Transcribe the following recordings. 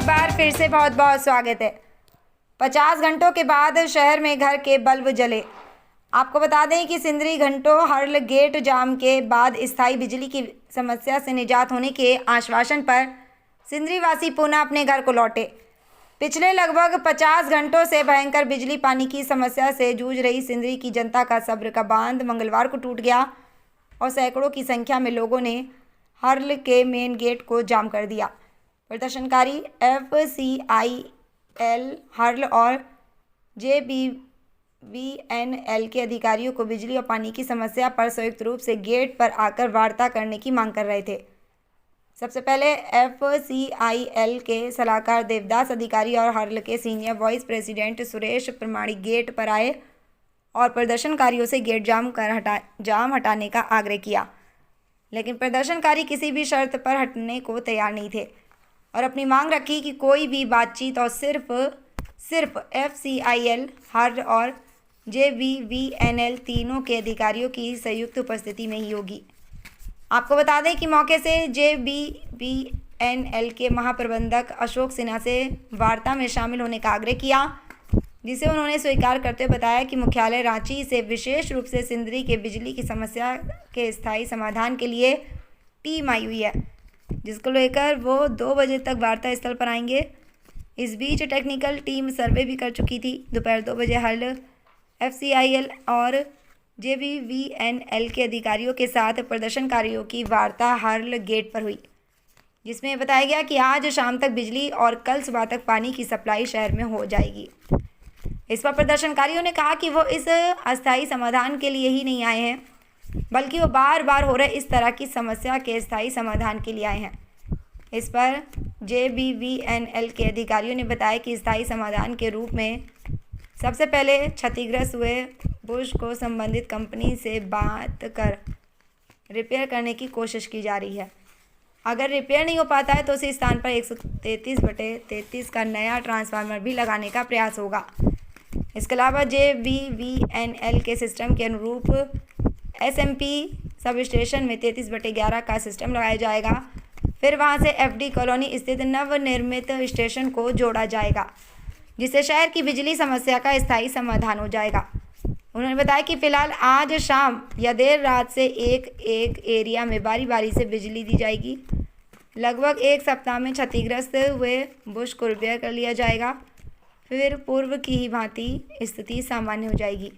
बार फिर से बहुत बहुत स्वागत है। 50 घंटों के बाद शहर में घर के बल्ब जले। आपको बता दें कि सिंदरी घंटों हर्ल गेट जाम के बाद स्थायी बिजली की समस्या से निजात होने के आश्वासन पर सिंदरी वासी पुनः अपने घर को लौटे। पिछले लगभग 50 घंटों से भयंकर बिजली पानी की समस्या से जूझ रही सिंदरी की जनता का सब्र का बांध मंगलवार को टूट गया और सैकड़ों की संख्या में लोगों ने हर्ल के मेन गेट को जाम कर दिया। प्रदर्शनकारी FCIL हर्ल और JBVNL के अधिकारियों को बिजली और पानी की समस्या पर संयुक्त रूप से गेट पर आकर वार्ता करने की मांग कर रहे थे। सबसे पहले FCIL के सलाहकार देवदास अधिकारी और हर्ल के सीनियर वाइस प्रेसिडेंट सुरेश प्रमाणिक गेट पर आए और प्रदर्शनकारियों से गेट जाम हटाने का आग्रह किया, लेकिन प्रदर्शनकारी किसी भी शर्त पर हटने को तैयार नहीं थे और अपनी मांग रखी कि कोई भी बातचीत और सिर्फ FCIL हर्ल और JBVNL तीनों के अधिकारियों की संयुक्त उपस्थिति में ही होगी। आपको बता दें कि मौके से JBVNL के महाप्रबंधक अशोक सिन्हा से वार्ता में शामिल होने का आग्रह किया, जिसे उन्होंने स्वीकार करते हुए बताया कि मुख्यालय रांची से विशेष रूप से सिंदरी के बिजली की समस्या के स्थायी समाधान के लिए टीम आई हुई है, जिसको लेकर वो 2 बजे तक वार्ता स्थल पर आएंगे। इस बीच टेक्निकल टीम सर्वे भी कर चुकी थी। दोपहर 2 बजे हर्ल FCIL और JBVNL के अधिकारियों के साथ प्रदर्शनकारियों की वार्ता हर्ल गेट पर हुई, जिसमें बताया गया कि आज शाम तक बिजली और कल सुबह तक पानी की सप्लाई शहर में हो जाएगी। इस पर प्रदर्शनकारियों ने कहा कि वो इस अस्थायी समाधान के लिए ही नहीं आए हैं, बल्कि वो बार बार हो रहे इस तरह की समस्या के स्थायी समाधान के लिए आए हैं। इस पर JBVNL के अधिकारियों ने बताया कि स्थायी समाधान के रूप में सबसे पहले क्षतिग्रस्त हुए बुश को संबंधित कंपनी से बात कर रिपेयर करने की कोशिश की जा रही है। अगर रिपेयर नहीं हो पाता है तो उसी स्थान पर 133/33 का नया ट्रांसफार्मर भी लगाने का प्रयास होगा। इसके अलावा JBVNL के सिस्टम के अनुरूप SMP सब स्टेशन में 33/11 का सिस्टम लगाया जाएगा। फिर वहां से FD कॉलोनी स्थित नवनिर्मित स्टेशन को जोड़ा जाएगा, जिससे शहर की बिजली समस्या का स्थायी समाधान हो जाएगा। उन्होंने बताया कि फिलहाल आज शाम या देर रात से एक एरिया में बारी बारी से बिजली दी जाएगी। लगभग 1 सप्ताह में क्षतिग्रस्त हुए बुश को रिपेयर कर लिया जाएगा, फिर पूर्व की ही भांति स्थिति सामान्य हो जाएगी।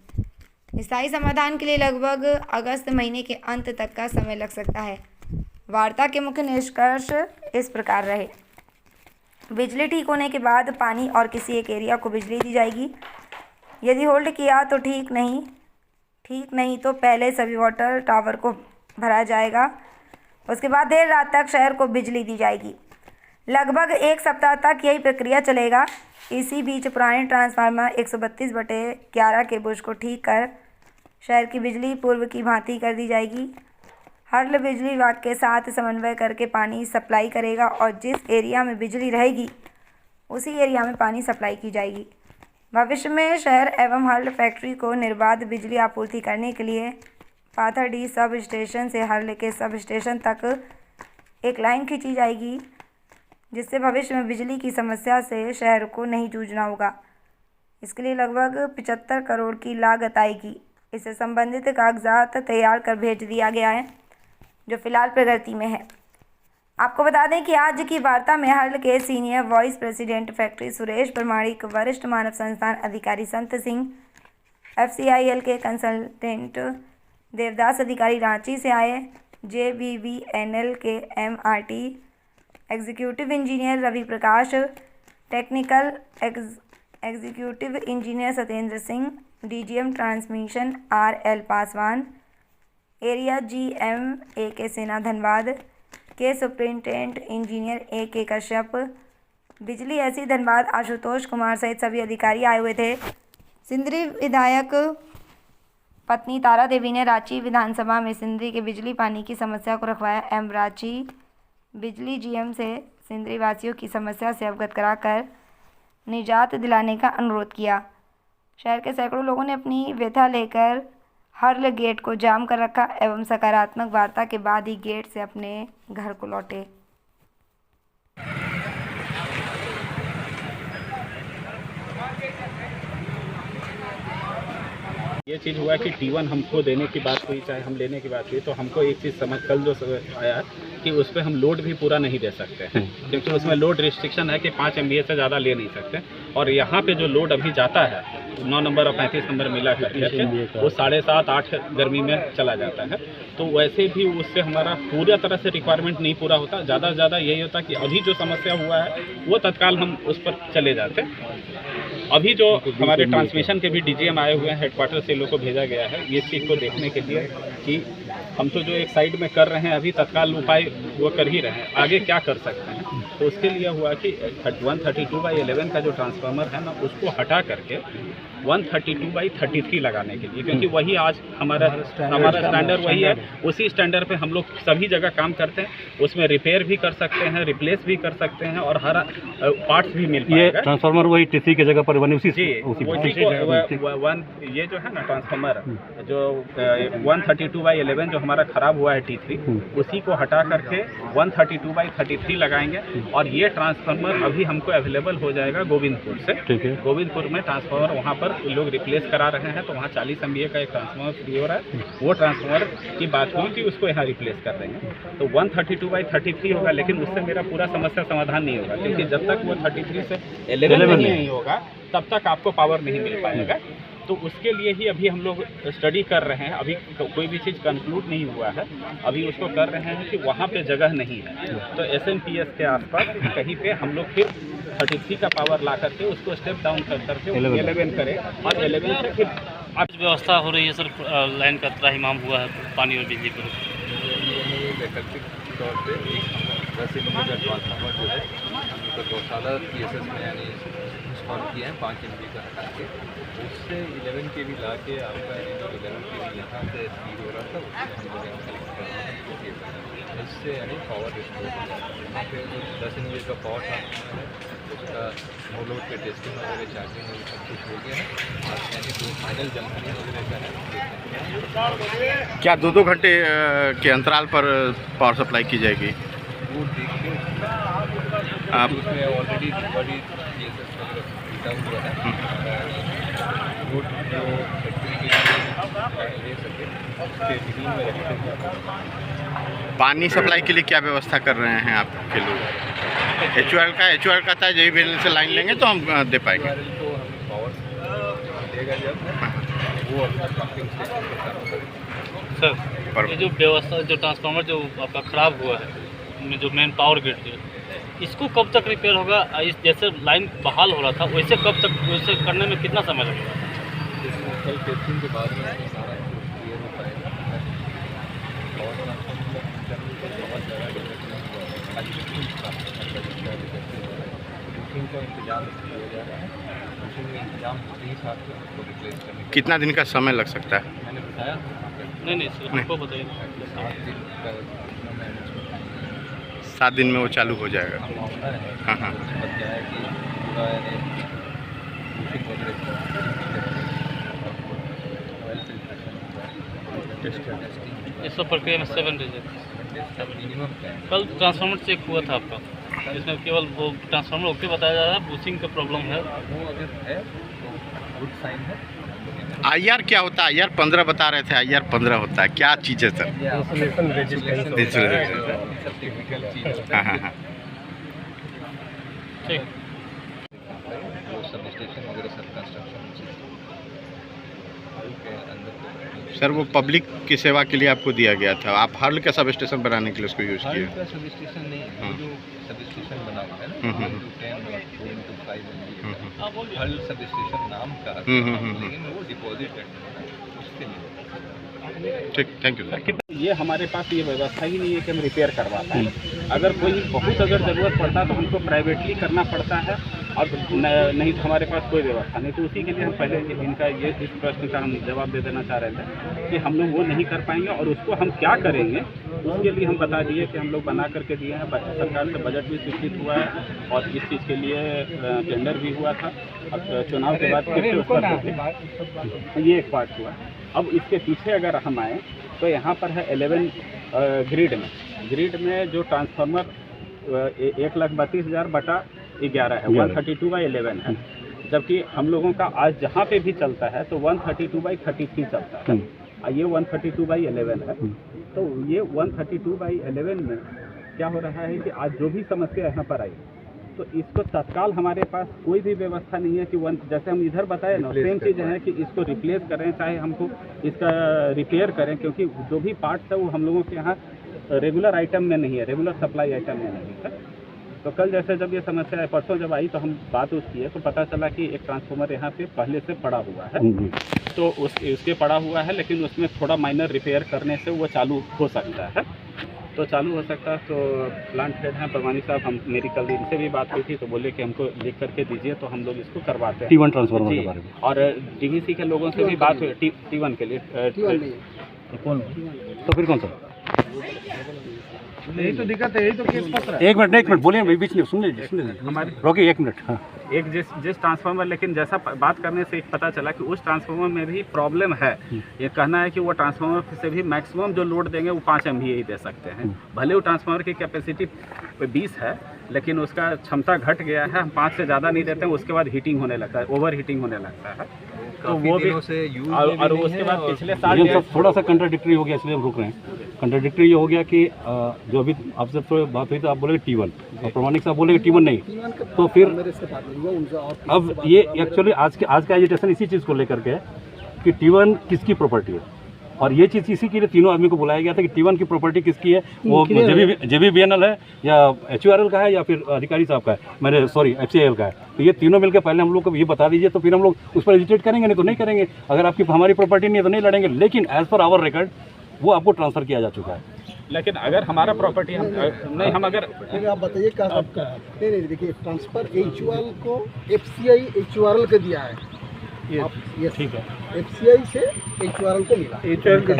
स्थायी समाधान के लिए लगभग अगस्त महीने के अंत तक का समय लग सकता है। वार्ता के मुख्य निष्कर्ष इस प्रकार रहे। बिजली ठीक होने के बाद पानी और किसी एक एरिया को बिजली दी जाएगी। यदि होल्ड किया तो ठीक नहीं तो पहले सभी वाटर टावर को भरा जाएगा। उसके बाद देर रात तक शहर को बिजली दी जाएगी। लगभग 1 सप्ताह तक यही प्रक्रिया चलेगा। इसी बीच पुराने ट्रांसफार्मर 132/11 के बुश को ठीक कर शहर की बिजली पूर्व की भांति कर दी जाएगी। हर्ल बिजली विभाग के साथ समन्वय करके पानी सप्लाई करेगा और जिस एरिया में बिजली रहेगी उसी एरिया में पानी सप्लाई की जाएगी। भविष्य में शहर एवं हर्ल फैक्ट्री को निर्बाध बिजली आपूर्ति करने के लिए पाथरडी सब स्टेशन से हर्ल के सब स्टेशन तक एक लाइन खींची जाएगी, जिससे भविष्य में बिजली की समस्या से शहर को नहीं जूझना होगा। इसके लिए लगभग 75 करोड़ की लागत आएगी। इससे संबंधित कागजात तैयार कर भेज दिया गया है, जो फिलहाल प्रगति में है। आपको बता दें कि आज की वार्ता में हर्ल के senior vice president factory Suresh Pramanik, वरिष्ठ मानव संस्थान अधिकारी संत सिंह, FCIL के कंसल्टेंट देवदास अधिकारी रांची से आए, JBVNL के MRT executive engineer Ravi Prakash, technical executive engineer Satyendra Singh, DGM transmission RL Paswan, area GM AK Sinha Dhanbad के सुपरिंटेंडेंट इंजीनियर AK कश्यप, बिजली SC धनबाद आशुतोष कुमार सहित सभी अधिकारी आए हुए थे। सिंदरी विधायक पत्नी तारा देवी ने रांची विधानसभा में सिंदरी के बिजली पानी की समस्या को रखवाया एवं रांची बिजली GM से सिंदरी वासियों की समस्या से अवगत कराकर निजात दिलाने का अनुरोध किया। शहर के सैकड़ों लोगों ने अपनी व्यथा लेकर हर्ल गेट को जाम कर रखा एवं सकारात्मक वार्ता के बाद ही गेट से अपने घर को लौटे। ये चीज़ हुआ कि T1 हमको देने की बात हुई, चाहे हम लेने की बात हुई, तो हमको एक चीज़ समझ कल जो आया कि उस पर हम लोड भी पूरा नहीं दे सकते हैं, क्योंकि उसमें लोड रिस्ट्रिक्शन है कि 5 MVA से ज़्यादा ले नहीं सकते। और यहाँ पे जो लोड अभी जाता है 9 नंबर और 35 नंबर मिला करके वो 7.5-8 गर्मी में चला जाता है। तो वैसे भी उससे हमारा पूरा तरह से रिक्वायरमेंट नहीं पूरा होता। ज़्यादा से ज़्यादा यही होता कि अभी जो समस्या हुआ है वो तत्काल हम उस पर चले जाते। अभी जो हमारे ट्रांसमिशन के भी DGM आए हुए हैं, हेडक्वार्टर से लोग को भेजा गया है ये चीज़ को देखने के लिए कि हम तो जो एक साइड में कर रहे हैं अभी तत्काल उपाय वो कर ही रहे हैं, आगे क्या कर सकते हैं। तो उसके लिए हुआ कि 132/11 का जो ट्रांसफार्मर है ना उसको हटा करके 132/33 लगाने के लिए, क्योंकि वही आज हमारा स्टैंडर्ड वही है। उसी स्टैंडर्ड पे हम लोग सभी जगह काम करते हैं, उसमें रिपेयर भी कर सकते हैं, रिप्लेस भी कर सकते हैं और हर पार्ट्स भी मिल पाएगा। ये ट्रांसफार्मर वही TC की जगह पर बने उसी जी, ये जो है ना ट्रांसफार्मर जो 132/11 जो हमारा ख़राब हुआ है T3 उसी को हटा करके 132/33 लगाएंगे। और ये ट्रांसफार्मर अभी हमको अवेलेबल हो जाएगा गोविंदपुर से। ठीक है। गोविंदपुर में ट्रांसफार्मर वहाँ पर लोग रिप्लेस करा रहे हैं, तो वहाँ 40 MVA का एक ट्रांसफार्मर फ्री हो रहा है। वो ट्रांसफार्मर की बात हुई कि उसको यहाँ रिप्लेस कर देंगे, तो 132/33 होगा। लेकिन उससे मेरा पूरा समस्या समाधान नहीं होगा, क्योंकि जब तक वो 33 से 11 नहीं होगा तब तक आपको पावर नहीं मिल पाएगा। तो उसके लिए ही अभी हम लोग स्टडी कर रहे हैं। अभी कोई भी चीज़ कंक्लूड नहीं हुआ है, अभी उसको कर रहे हैं कि वहाँ पे जगह नहीं है, तो SMPS के आसपास कहीं पे हम लोग फिर 33 का पावर ला करके उसको स्टेप डाउन कर करके 11 करें और 11 से फिर आज व्यवस्था हो रही है सर, लाइन का त्राहिमाम हुआ है पानी और बिजली पर। वैकल्पिक तौर पे 10 MVA का ट्रांसफार्मर जो है तो गौशाला PSS में यानी इंस्टॉल किए हैं 5 MVA का हटा के, उससे 11 kV ला के आपका ये जो 11 kV यहाँ से फीड हो रहा था उससे हम लोग यहाँ कलेक्ट कर रहे हैं, इससे यानी पावर रिस्टोर हो जाता है। यहाँ पे जो 10 MVA का पावर ट्रांसफार्मर है उसका नो लोड पे टेस्टिंग वगैरह चार्जिंग वगैरह सब कुछ हो गया है। और यानी जो फाइनल जंक्शन वगैरह का है क्या 2-2 घंटे के अंतराल पर पावर सप्लाई की जाएगी? वो देख के आप उसमें ऑलरेडी बड़ी PSS वगैरह टूटा हुआ है, रोड जो फैक्ट्री के लिए ले सके उसके बिगिन में रखते हैं। पानी सप्लाई के लिए क्या व्यवस्था कर रहे हैं आपके लोग? HOL का था यही बिल से लाइन लेंगे तो हम दे पाएंगे। तो हमें पावर देगा जब वो अपना पंपिंग स्टेशन पे चालू करेंगे। सर ये जो व्यवस्था जो ट्रांसफार्मर जो आपका ख़राब हुआ है जो मेन पावर ग्रिड जो इसको कब तक रिपेयर होगा? इस जैसे लाइन बहाल हो रहा था वैसे कब तक वैसे करने में कितना समय लगेगा? कल टेस्टिंग के बाद में सारा क्लियर हो पाएगा। पावर ट्रांसफार्मर बहुत ज़्यादा बुकिंग का इंतजाम किया जा रहा है, बुकिंग का इंतजाम के हिसाब से उसको रिप्लेस करने का कितना दिन का समय लग सकता है? मैंने बताया। नहीं सर हमको बताइए। 7 दिन का 7 दिन में वो चालू हो जाएगा। मामला है। हाँ हाँ। क्या है कि पूरा यानी बुकिंग वगैरह इस सब प्रक्रिया में 7 डेज मिनिमम है। कल ट्रांसफार्मर चेक हुआ था आपका, इसमें केवल वो ट्रांसफार्मर ओके बताया जा रहा है, बुशिंग का प्रॉब्लम है। वो अगर है तो गुड साइन है। IR क्या होता है? IR 15 बता रहे थे, IR 15 होता है, क्या चीज़ है सर? टेक्निकल चीज़। हाँ हाँ हाँ। ठीक वो सब स्टेशन वगैरह सब कंस्ट्रक्शन के अंदर। सर वो पब्लिक की सेवा के लिए आपको दिया गया था, आप हर्ल का सब स्टेशन बनाने के लिए उसको यूज़ हाल किए? का सब स्टेशन नहीं है, वो जो सब स्टेशन बना हुआ है ना 10 4x5 हल सब स्टेशन नाम का है, लेकिन वो डिपॉजिट करना है उसके लिए। ठीक, थैंक यू सर। ये हमारे पास ये व्यवस्था ही नहीं है कि हम रिपेयर करवा पाएँ। अगर कोई बहुत अगर ज़रूरत पड़ता तो हमको प्राइवेटली करना पड़ता है, और नहीं तो हमारे पास कोई व्यवस्था नहीं। तो उसी के लिए हम पहले इनका ये इस प्रश्न का हम जवाब दे देना चाह रहे थे कि हम लोग वो नहीं कर पाएंगे, और उसको हम क्या करेंगे उसके लिए हम बता दिए कि हम लोग बना करके दिए हैं। सरकार से बजट भी स्वीकृत हुआ है और इस चीज़ के लिए टेंडर भी हुआ था। अब चुनाव के बाद फिर से उसका ये एक पार्ट हुआ। अब इसके पीछे अगर हम आएँ तो यहाँ पर है 11 ग्रिड में जो ट्रांसफार्मर 1,32,000/11 है, 132/11 है, जबकि हम लोगों का आज जहाँ पे भी चलता है तो 132/33 चलता है। ये 132/11 है। तो ये 132/11 में क्या हो रहा है कि आज जो भी समस्या यहाँ पर आई तो इसको तत्काल हमारे पास कोई भी व्यवस्था नहीं है कि जैसे हम इधर बताए ना सेम चीज़ है कि इसको रिप्लेस करें, चाहे हमको इसका रिपेयर करें, क्योंकि जो भी पार्ट्स है वो हम लोगों के यहाँ रेगुलर आइटम में नहीं है, रेगुलर सप्लाई आइटम में नहीं है। तो कल जैसे जब ये समस्या परसों जब आई तो हम बात उसकी है तो पता चला कि एक ट्रांसफार्मर यहाँ पे पहले से पड़ा हुआ है, तो उसके पड़ा हुआ है, लेकिन उसमें थोड़ा माइनर रिपेयर करने से वो चालू हो सकता है। तो चालू हो सकता है तो प्लांट हेड हैं परवानी साहब, हम मेरी कल इनसे भी बात हुई थी तो बोले कि हमको लिख करके दीजिए तो हम लोग इसको करवाते हैं T1 ट्रांसफार्मर के बारे में। और डीवीसी के लोगों से भी बात हुई T1 के लिए। तो फिर कौन सा? यही तो दिक्कत है, यही तो केस फंस रहा है। एक मिनट बोलिए, बीच में सुन लीजिए हमारी रोकिए 1 मिनट। हाँ, एक जिस ट्रांसफार्मर, लेकिन जैसा बात करने से पता चला कि उस ट्रांसफार्मर में भी प्रॉब्लम है। ये कहना है कि वो ट्रांसफार्मर से भी मैक्सिमम जो लोड देंगे वो 5 MVA ही दे सकते हैं। भले वो ट्रांसफार्मर की कैपेसिटी 20 है लेकिन उसका क्षमता घट गया है, हम 5 से ज़्यादा नहीं देते हैं, उसके बाद हीटिंग होने लगता है, ओवर हीटिंग होने लगता है। तो वो भी और उसके बाद पिछले साल ये सब थोड़ा सा कंट्राडिक्टरी हो गया, इसलिए हम रुक रहे हैं। कंट्राडिक्टरी ये हो गया कि जो अभी आपसे थोड़ी बात हुई तो आप बोले T1 और प्रमाणिक साहब बोले T1 नहीं, तो फिर अब ये एक्चुअली आज का एजिटेशन इसी चीज़ को लेकर के है कि T1 किसकी प्रॉपर्टी है, और ये चीज़ इसी के लिए तीनों आदमी को बुलाया गया था कि T1 की प्रॉपर्टी किसकी है, वो JBBNL है या HURL का है या फिर अधिकारी साहब का है, मेरे सॉरी FCIL का है। तो ये तीनों मिलकर पहले हम लोग को ये बता दीजिए तो फिर हम लोग उस पर एजिटेट करेंगे, नहीं तो नहीं करेंगे। अगर आपकी हमारी प्रॉपर्टी नहीं है तो नहीं लड़ेंगे, लेकिन एज पर आवर रिकॉर्ड वो आपको ट्रांसफ़र किया जा चुका है। लेकिन अगर हमारा प्रॉपर्टी हम अगर आप बताइए क्या आपका है? नहीं देखिए, ट्रांसफर HURL को FCI HURL को दिया है, ये ठीक है, FCI से HURL को मिला,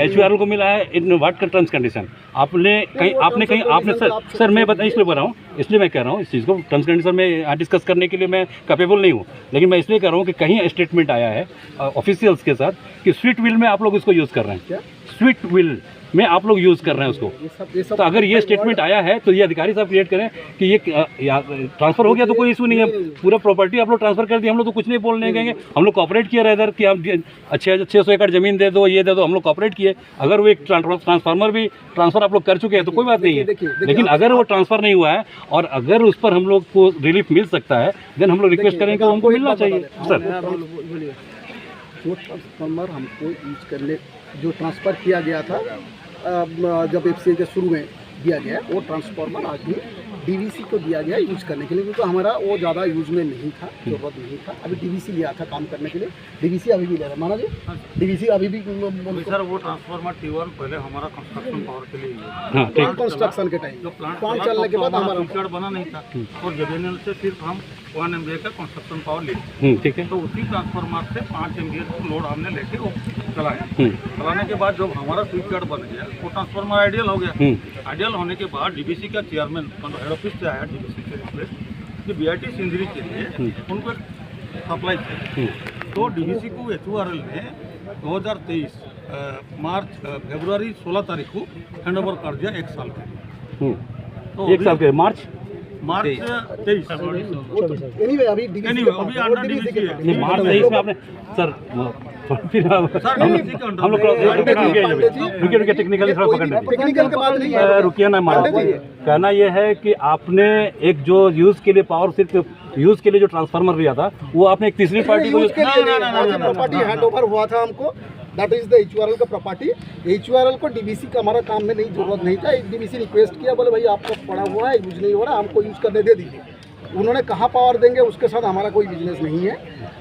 HURL को मिला है इन व्हाट का टर्म्स कंडीशन। आपने कहीं सर मैं बताइए, इसलिए बोल रहा हूँ, इसलिए मैं कह रहा हूँ इस चीज़ को टर्म्स कंडीशन में डिस्कस करने के लिए मैं कैपेबल नहीं हूँ, लेकिन मैं इसलिए कह रहा हूँ कि कहीं स्टेटमेंट आया है ऑफिशियल्स के साथ कि स्वीट विल में आप लोग इसको यूज़ कर रहे हैं, स्वीट विल में आप लोग यूज़ कर रहे हैं उसको। तो अगर ये स्टेटमेंट आया है तो ये अधिकारी साहब क्रिएट करें कि ये ट्रांसफ़र हो गया तो कोई इशू नहीं है, पूरा प्रॉपर्टी आप लोग ट्रांसफ़र कर दिए, हम लोग तो कुछ नहीं बोलने कहेंगे। हम लोग कॉपरेट किए रहे इधर कि आप 600 एकड़ ज़मीन दे दो, ये दे दो, हम लोग कॉपरेट किए। अगर वो एक ट्रांसफार्मर भी ट्रांसफ़र आप लोग कर चुके हैं तो कोई बात नहीं है, लेकिन अगर वो ट्रांसफ़र नहीं हुआ है और अगर उस पर हम लोग को रिलीफ मिल सकता है देन हम लोग रिक्वेस्ट करेंगे हमको मिलना चाहिए। सर जो ट्रांसफार्मर हमको यूज करने जो ट्रांसफ़र किया गया था जब FCI के शुरू में दिया गया, वो ट्रांसफार्मर आज भी DVC को दिया गया यूज करने के लिए, क्योंकि हमारा वो ज़्यादा यूज में नहीं था, जरूरत नहीं था। अभी DVC लिया था काम करने के लिए, DVC अभी भी ले रहा है। माना जी DVC अभी भी सर वो ट्रांसफार्मर T1 पहले हमारा कंस्ट्रक्शन पावर के लिए प्लांट कंस्ट्रक्शन के टाइम प्लांट चलने के बाद हमारा स्विच यार्ड बना नहीं था और JBNL से सिर्फ हम 1 MVA का कंस्ट्रक्शन पावर लिए, ठीक है। तो उसी ट्रांसफार्मर से 5 MVA को लोड हमने लेके वो चलाने के बाद जब हमारा स्विच यार्ड बन गया वो ट्रांसफार्मर आइडियल हो गया। आइडियल होने के बाद DVC का चेयरमैन हेड ऑफिस से आया DVC के रिप्लेस कि BIT सिंदरी के लिए उनको सप्लाई थी, तो DVC को HURL ने 2023 फरवरी 16 तारीख को हैंड ओवर कर दिया 1 साल के। तो 1 साल के मार्च 23 अभी अंडर DVC है। ये मार्च 23 में आपने सर फिर हम लोग रुकिए टेक्निकली थोड़ा पकड़ टेक्निकल के बाद नहीं है, रुकिए ना मार। कहना यह है कि आपने एक जो यूज़ के लिए पावर सिर्फ यूज़ के लिए जो ट्रांसफार्मर लिया था वो आपने एक तीसरी पार्टी को प्रॉपर्टी हैंड ओवर हुआ था हमको, दैट इज द HURL का प्रॉपर्टी। HURL को DVC का हमारा काम में नहीं जरूरत नहीं था। DVC रिक्वेस्ट किया, बोले भाई आपका पड़ा हुआ है, यूज नहीं हो रहा, हमको यूज करने दे दीजिए। उन्होंने कहाँ पावर देंगे उसके साथ हमारा कोई बिजनेस नहीं है,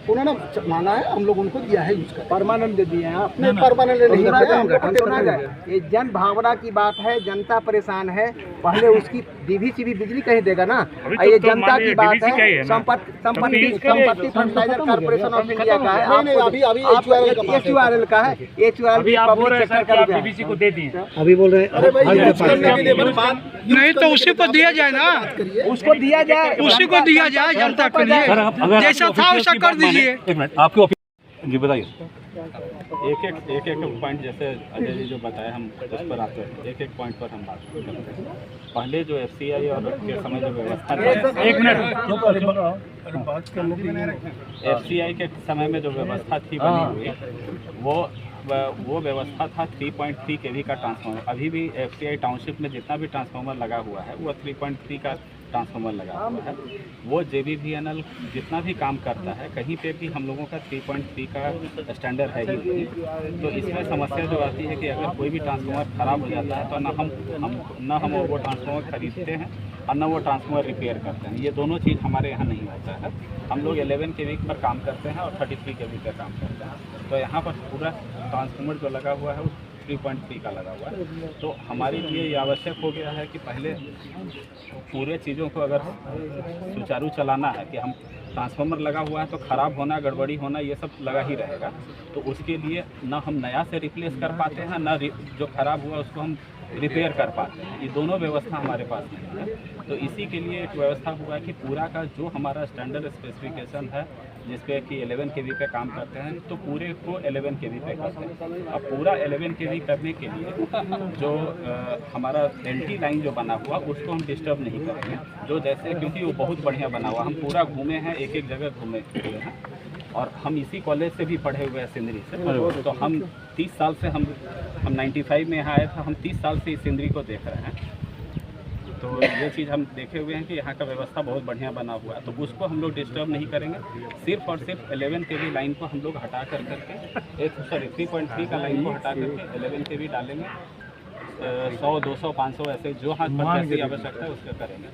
उन्होंने मांगा है, हम लोग उनको दिया है यूज कर, परमानेंट दे दिए हैं। अपने परमानेंट नहीं दिया। ये जन भावना की बात है, जनता परेशान है, पहले उसकी DVC भी बिजली कहीं देगा ना। ये जनता की बात है, संपत्ति फर्टिलाइजर कॉर्पोरेशन ऑफ इंडिया का है, अभी HURL का है, HURL पब्लिक सेक्टर का DVC को दे दिए। अभी बोल रहे हैं नहीं तो उसी को दिया जाए ना, उसको दिया जाए, उसी को दिया जाए जनता के लिए, जैसा था वैसा कर दीजिए। एक मिनट आपके ऑफिस जी बताइए। एक पॉइंट जैसे अजय जी जो बताया हम उस पर आते हैं, एक पॉइंट पर हम बात करते हैं। पहले जो FCI और के समय जो व्यवस्था एक मिनट FCI के समय में जो व्यवस्था थी बनी हुई, वो व्यवस्था था 3.3 kV का ट्रांसफार्मर। अभी भी FCI टाउनशिप में जितना भी ट्रांसफार्मर लगा हुआ है वो 3.3 का ट्रांसफार्मर लगा हुआ है। वो JBVNL जितना भी काम करता है, कहीं पे भी हम लोगों का 3.3 का स्टैंडर्ड है ही नहीं। तो इसमें समस्या जो आती है कि अगर कोई भी ट्रांसफार्मर ख़राब हो जाता है तो न हम वो ट्रांसफार्मर खरीदते हैं और न वो ट्रांसफार्मर रिपेयर करते हैं। ये दोनों चीज़ हमारे यहाँ नहीं होता है। हम लोग 11 kV पर काम करते हैं और 33 kV पर काम करते हैं। तो यहाँ पर पूरा ट्रांसफार्मर जो लगा हुआ है वो 3.3 का लगा हुआ है। तो हमारे लिए ये आवश्यक हो गया है कि पहले पूरे चीज़ों को अगर सुचारू चलाना है कि हम ट्रांसफार्मर लगा हुआ है तो ख़राब होना, गड़बड़ी होना, ये सब लगा ही रहेगा। तो उसके लिए ना हम नया से रिप्लेस कर पाते हैं, ना जो ख़राब हुआ उसको हम रिपेयर कर पाते हैं। ये दोनों व्यवस्था हमारे पास नहीं है। तो इसी के लिए एक व्यवस्था हुआ है कि पूरा का जो हमारा स्टैंडर्ड स्पेसिफिकेशन है, जिस पे कि 11 kV पे काम करते हैं, तो पूरे को 11 kV पे करते हैं। अब पूरा 11 kV करने के लिए जो हमारा LT लाइन जो बना हुआ उसको हम डिस्टर्ब नहीं करेंगे। जो जैसे, क्योंकि वो बहुत बढ़िया बना हुआ, हम पूरा घूमे हैं, एक एक जगह घूमे हुए हैं और हम इसी कॉलेज से भी पढ़े हुए हैं, सिंदरी से। तो हम 30 साल से हम 95 में यहाँ आए थे, हम 30 साल से इस सिंदरी को देख रहे हैं। तो ये चीज़ हम देखे हुए हैं कि यहाँ का व्यवस्था बहुत बढ़िया बना हुआ है। तो उसको हम लोग डिस्टर्ब नहीं करेंगे। सिर्फ और सिर्फ 11 kV लाइन को हम लोग हटा कर करके 3.3 का लाइन को हटा करके 11 kV डालेंगे। 100, 200, 500 ऐसे जो हाथ पर जैसी आवश्यकता है उसका करेंगे।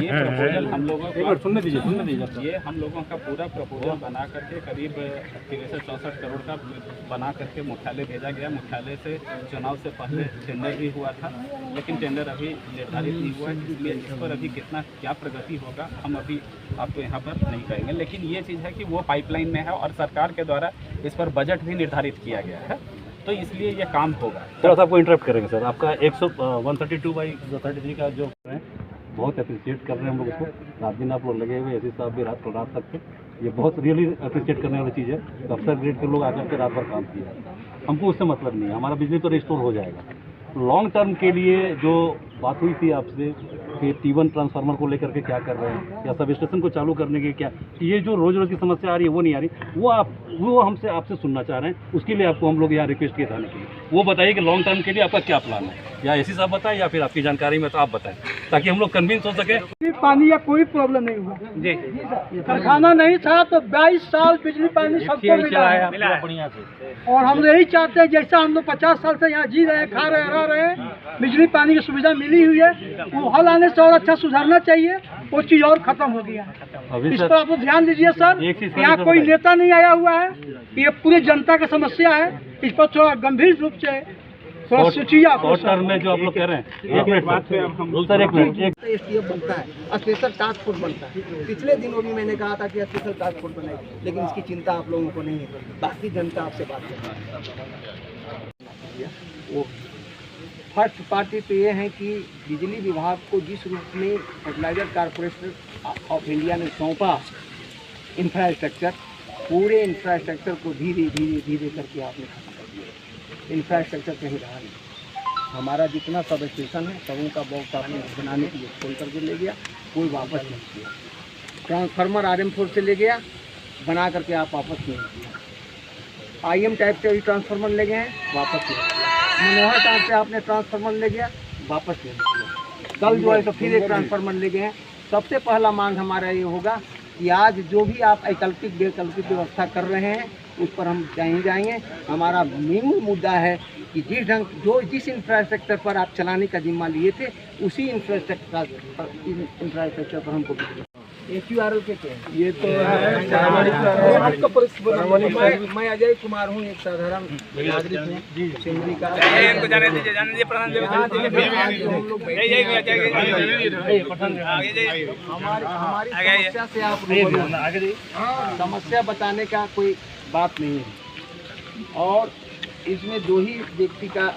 ये प्रपोजल हम लोगों को सुनने दीजिए। ये हम लोगों का पूरा प्रपोजल बना करके करीब 63-64 करोड़ का बना करके मुख्यालय भेजा गया। मुख्यालय से चुनाव से पहले टेंडर भी हुआ था, लेकिन टेंडर अभी निर्धारित नहीं हुआ है, इसलिए इस पर अभी क्या प्रगति होगा हम अभी आपको यहाँ पर नहीं कहेंगे। लेकिन ये चीज़ है कि वो पाइपलाइन में है और सरकार के द्वारा इस पर बजट भी निर्धारित किया गया है, तो इसलिए ये काम होगा। सर आपको इंटरप्ट करेंगे सर, आपका 132/33 का जो है बहुत अप्रिशिएट कर रहे हैं हम लोग इसको। रात दिन आप लोग लगे हुए, ऐसे साहब भी रात तक के, ये बहुत रियली अप्रिशिएट करने वाली चीज़ है। तो अफसर ग्रेड के लोग आकर के रात भर काम किया, हमको उससे मतलब नहीं है, हमारा बिजली तो रिस्टोर हो जाएगा। लॉन्ग टर्म के लिए जो बात हुई थी आपसे कि T1 ट्रांसफार्मर को लेकर के क्या कर रहे हैं या सब स्टेशन को चालू करने के क्या, ये जो रोज़ रोज़ की समस्या आ रही है वो नहीं आ रही, वो हमसे आपसे सुनना चाह रहे हैं। उसके लिए आपको हम लोग यहाँ रिक्वेस्ट किए जाने के लिए वो बताइए कि लॉन्ग टर्म के लिए आपका क्या प्लान है, या ऐसी साहब बताएं या फिर आपकी जानकारी में तो आप बताएं, ताकि हम लोग कन्विंस हो सके। पानी या कोई प्रॉब्लम नहीं हुआ जी। कारखाना नहीं था तो 22 साल बिजली पानी सबको मिला है बढ़िया से। और हम यही चाहते हैं, जैसा हम लोग 50 साल से यहाँ जी रहे हैं, खा रहे, रह रहे हैं, बिजली पानी की सुविधा मिली हुई है, वो हल आने से और अच्छा सुधारना चाहिए। वो चीज़ और खत्म हो गया है, इस पर आप ध्यान दीजिए सर। यहाँ कोई नेता नहीं आया हुआ है, ये पूरी जनता का समस्या है, इस पर थोड़ा गंभीर रूप से थोड़ा सोचिए। शॉर्ट टर्म में जो आप लोग कह रहे हैं, एक मिनट बनता है, स्पेशल टास्क फोर्स बनता है। पिछले दिनों भी मैंने कहा था कि स्पेशल टास्क फोर्स बनेगी, लेकिन इसकी चिंता आप लोगों को नहीं है। बाकी जनता आपसे बात कर रही है। वो फर्स्ट पार्टी तो ये है कि बिजली विभाग को जिस रूप में फर्टिलाइजर कॉर्पोरेशन ऑफ इंडिया ने सौंपा इंफ्रास्ट्रक्चर, पूरे इंफ्रास्ट्रक्चर को धीरे धीरे करके आपने खत्म कर दिया। इंफ्रास्ट्रक्चर कहीं रहा नहीं। हमारा जितना सब स्टेशन है सबों का बॉक्स आपने बनाने के लिए खोल करके ले गया, कोई वापस नहीं किया। ट्रांसफार्मर RM4 से ले गया, बना करके आप वापस नहीं किया। IM टाइप से भी ट्रांसफार्मर ले गए हैं, वापस नहीं किया। मनोहर टाइप से आपने ट्रांसफार्मर ले गया, वापस नहीं किया। कल जो है तो फिर एक ट्रांसफार्मर ले गए हैं। सबसे पहला मांग हमारा ये होगा कि आज जो भी आप वैकल्पिक व्यवस्था कर रहे हैं उस पर हम जाएंगे। हमारा मेन मुद्दा है कि जिस इंफ्रास्ट्रक्चर पर आप चलाने का जिम्मा लिए थे उसी इंफ्रास्ट्रक्चर पर हमको HURL के थे। ये तो मैं अजय कुमार हूँ, एक साधारण नागरिक हूँ सिंदरी का। हमारी समस्या से आप समस्या बताने का कोई बात नहीं है, और इसमें दो ही व्यक्ति का